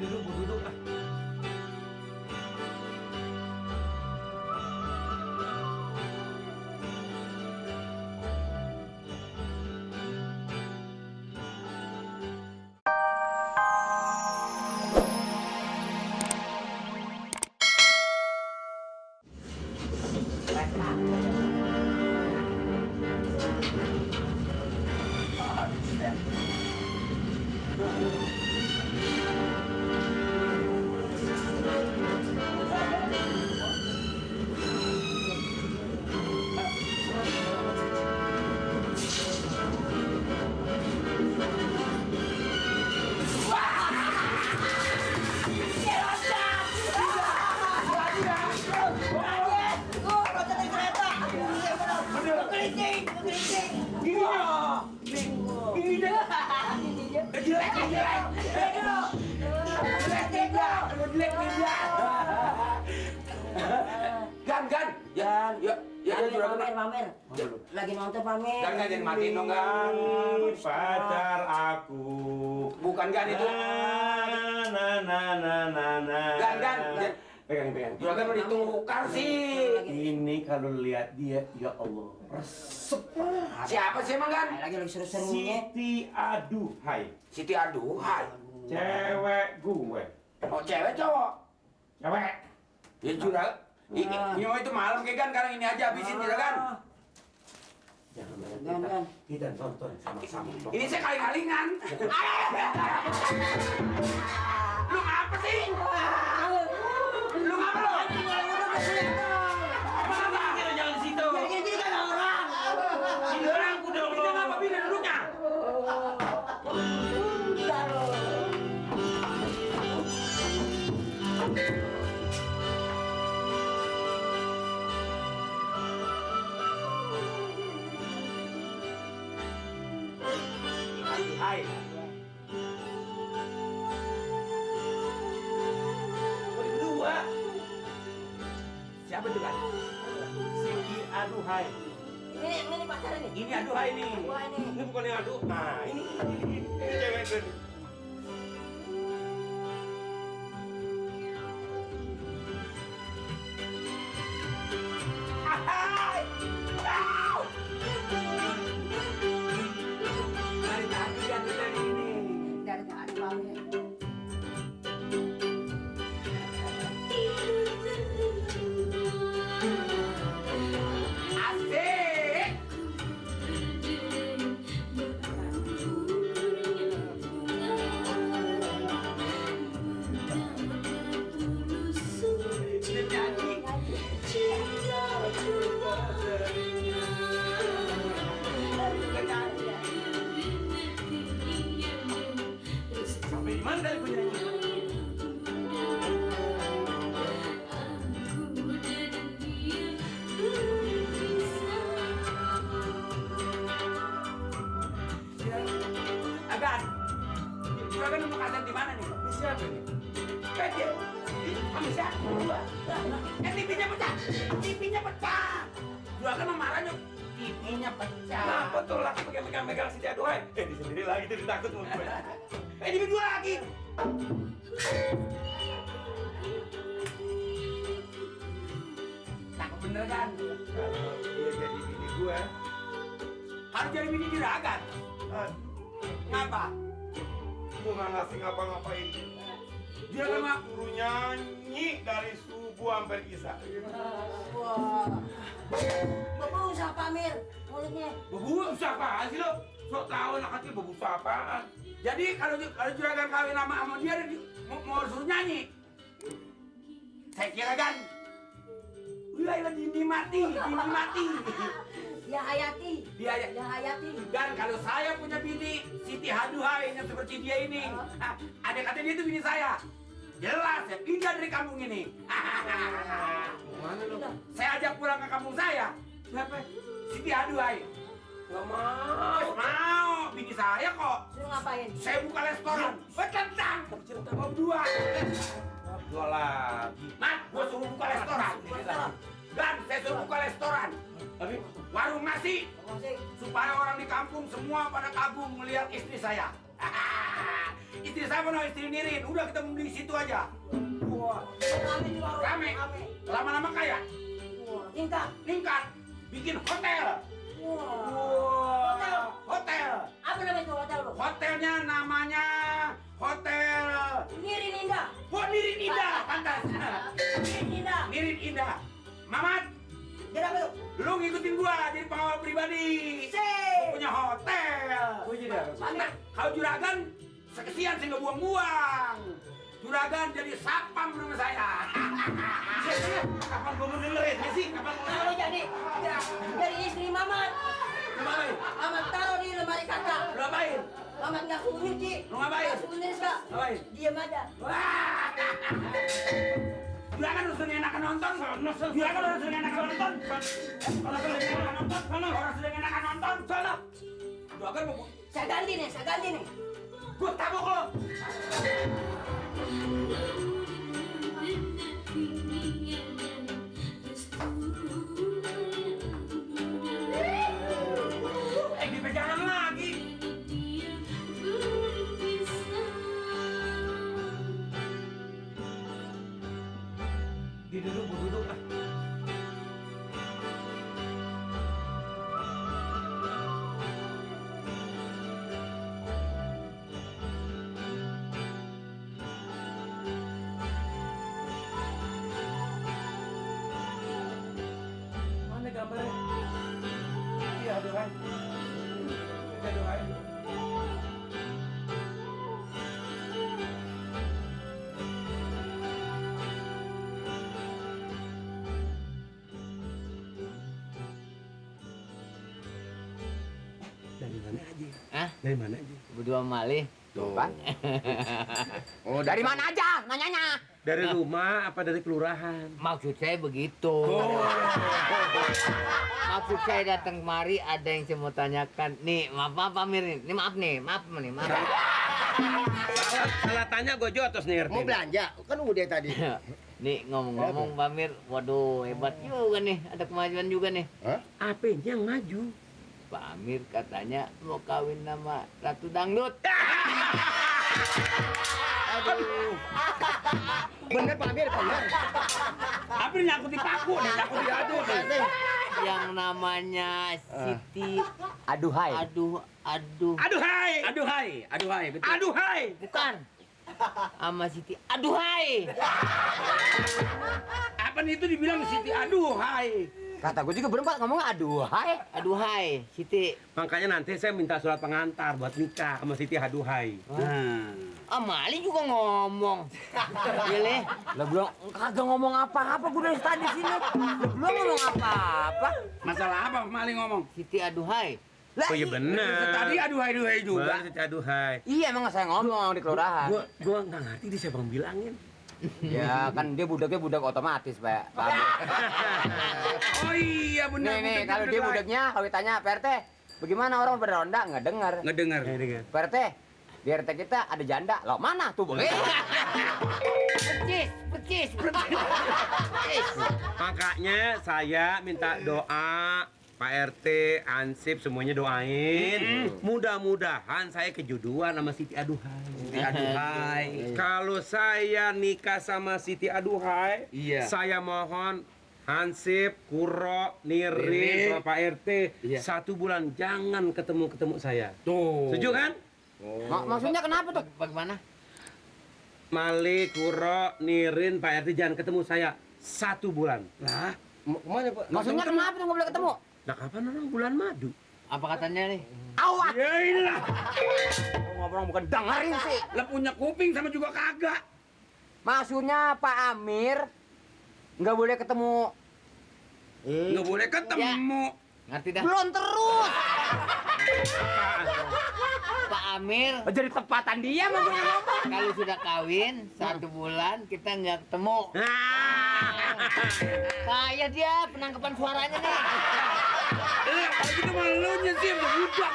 duduk. Pamer. Lagi nonton pamer. Gan jadi matiin dong Gan. Pacar aku. Bukan Gan itu. Gan. Pegang. Juragan mau ditukar sih. Ini kalau lihat dia, ya Allah, resep. Siapa sih emang Gan? Lagi seru-serunya. Siti Aduhai. Siti Aduhai. Cewek gue. Oh cewek cowok? Cewek. Ya Juragan. Ini mau itu malam kayak Gan, sekarang ini aja habisin Juragan. Jangan kita nonton sama-sama. Ini saya kali-kalingan. Lu ngapa sih? Lu ngapa lu? Apa? Jangan di situ. Jadi kan orang. Ini orang udah ngapa pindah duduknya? Hai. Berdua. Siapa itu Kan? Siti Aduhai. Ini pacarnya nih. Ini Aduhai nih. Aduhai nih. Ini bukan yang adu. Nah, ini cewek itu. Hai. Dari tadi kan dari ini. Dari tadi pamer. Asik. Sampai di mana tadi gue nyanyi? Agan, Juragan untuk azan di mana nih? Ini siapa nih? Kecil. Kamu siapa? Berdua. TV-nya pecah. TV-nya pecah. Juragan mau marahnya. TV-nya pecah. Kenapa tuh laki pakai megang-megang si Aduhai? Di sendiri lagi tuh ditakut sama gue. Ini berdua lagi. Cakep bener kan? Kalau dia jadi bini gue, Harus jadi bini Juragan. Ngapa? gue nggak ngasih ngapa-ngapain. Dia Juragan mah suruh nyanyi dari subuh sampai isya. Wah. Bapak usaha pamer mulutnya. bebu apaan sih lo? Sok tahu anak kecil bebu apaan? Jadi kalau Juragan kawin sama dia mau suruh nyanyi. Saya kira kan. Udah dini mati. Ya Hayati. Dia Ya Hayati. Dan kalau saya punya bini Siti Aduhai yang seperti dia ini, ada kata dia itu bini saya. Jelas ya, pindah dari kampung ini. Mana lu? Saya ajak pulang ke kampung saya. Siapa? Siti Aduhai. Gak mau. Mau, bini saya kok. Suruh ngapain? Saya buka restoran. Bertentang. Mau berdua. Dua lagi. Mat, gua suruh buka restoran. Dan saya suruh buka restoran. Tapi Warung nasi. Masih. Supaya orang di kampung semua pada kagum melihat istri saya. Istri Sapono, istri Nirin. Udah kita beli di situ aja. Wah, rame di warung. Rame. Lama-lama kaya. Wah, tingkat. Ningkat. Bikin hotel. Wah. Hotel. Apa namanya itu hotel lo? Hotelnya namanya Hotel Nirin Indah. Oh, Nirin Indah. Pantas. Nirin Indah. Nirin Indah. Mamat, Jadi apa tuh? lu ngikutin gua jadi pengawal pribadi. Gua punya hotel. Gua jadi apa? Mantap. Kalau juragan, sekesian saya nggak buang-buang. Juragan jadi sapam nama saya. Kapan gua mau dengerin? Ya sih, kapan mau Kalau jadi dari istri Mamat. ngapain? Mamat taruh di lemari kaca. Lu ngapain? Mamat nggak suruh nyuci. Lu ngapain? Nggak suruh nulis kak. Ngapain? Diam aja. Wah. Juragan lu sering enakan nonton. Juragan lu sering enakan nonton. Orang sering enakan nonton. Orang sering enakan nonton. Sono. Juragan mau Saya ganti nih. gua tabok lo. Di pegangan lagi. Duduk, gua duduk ah. Mana gambarnya? Iya, aduhan. Aduhan. Dari mana aja? Hah? Dari mana aja? Berdua malih. Tuh. Kan? Oh, Dari mana aja nanyanya? Dari rumah apa dari kelurahan? Maksud saya begitu. Maksud saya datang kemari ada yang saya mau tanyakan. Nih, maaf Pak Mir. Ini maaf nih. Maaf. Salah tanya gue jotos nih, Mau belanja? Kan udah tadi. Nih ngomong-ngomong Pak Mir. Waduh, hebat juga nih. Ada kemajuan juga nih. Apanya yang maju? Pak Amir katanya mau kawin sama Ratu Dangdut. Aduh. Bener Pak Amir, bener. Apa nyangkut di paku nih, nyangkut di adu nih. Yang namanya Siti Aduhai. Aduhai, betul. Aduhai. Bukan. Sama Siti Aduhai. Apa nih itu dibilang Siti Aduhai? Kata gue juga berempat ngomong Aduhai, Siti. Makanya nanti saya minta surat pengantar buat nikah sama Siti Aduhai. Amali juga ngomong. Gile. Lah belum kagak ngomong apa-apa gue dari tadi sini. Belum ngomong apa-apa. Masalah apa maling ngomong? Siti Aduhai. Lah, Oh iya bener. Tadi Aduhai juga. Bener, Siti Aduhai. iya emang saya ngomong di kelurahan. Gua nggak ngerti dia siapa yang bilangin. Ya kan dia budaknya budak otomatis, Pak. Oh iya benar. Nih, kalau dia budaknya kalau ditanya, "PRT, bagaimana orang berronda?" Nggak dengar. Ngedengar. "PRT, di RT kita ada janda." Loh, mana tuh, Bang? Percis. Makanya saya minta doa Pak RT, Ansip semuanya doain. Mudah-mudahan saya kejodohan sama Siti Aduhai. Siti Aduhai. Kalau saya nikah sama Siti Aduhai, Iya. saya mohon Hansip, Kuro, Nirin, sama Pak RT, Iya. 1 bulan jangan ketemu saya. Tuh. Setuju kan? Maksudnya kenapa tuh? Bagaimana? Malik, Kuro, Nirin, Pak RT jangan ketemu saya 1 bulan. Lah, Kemana Pak? Maksudnya kenapa tuh nggak boleh ketemu? Nah kapan orang bulan madu? Apa katanya nih? Awak! ya inilah. Ngomong bukan dengerin sih. Lah punya kuping sama juga kagak. Maksudnya Pak Amir nggak boleh ketemu. Nggak boleh ketemu. Ngerti dah. Belum terus. Pak Amir, Jadi tepatan dia mah gue ngomong. kalau sudah kawin 1 bulan kita nggak ketemu. Kayak dia penangkapan suaranya nih. Kalau gitu mah lu sih udah budak.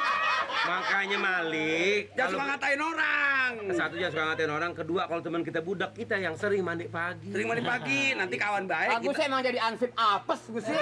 Makanya Malik, Jangan suka ngatain orang. satu jangan suka ngatain orang, kedua kalau teman kita budak kita yang sering mandi pagi. Sering mandi pagi, nanti kawan baik. Aku sih emang jadi ansip apes gue sih.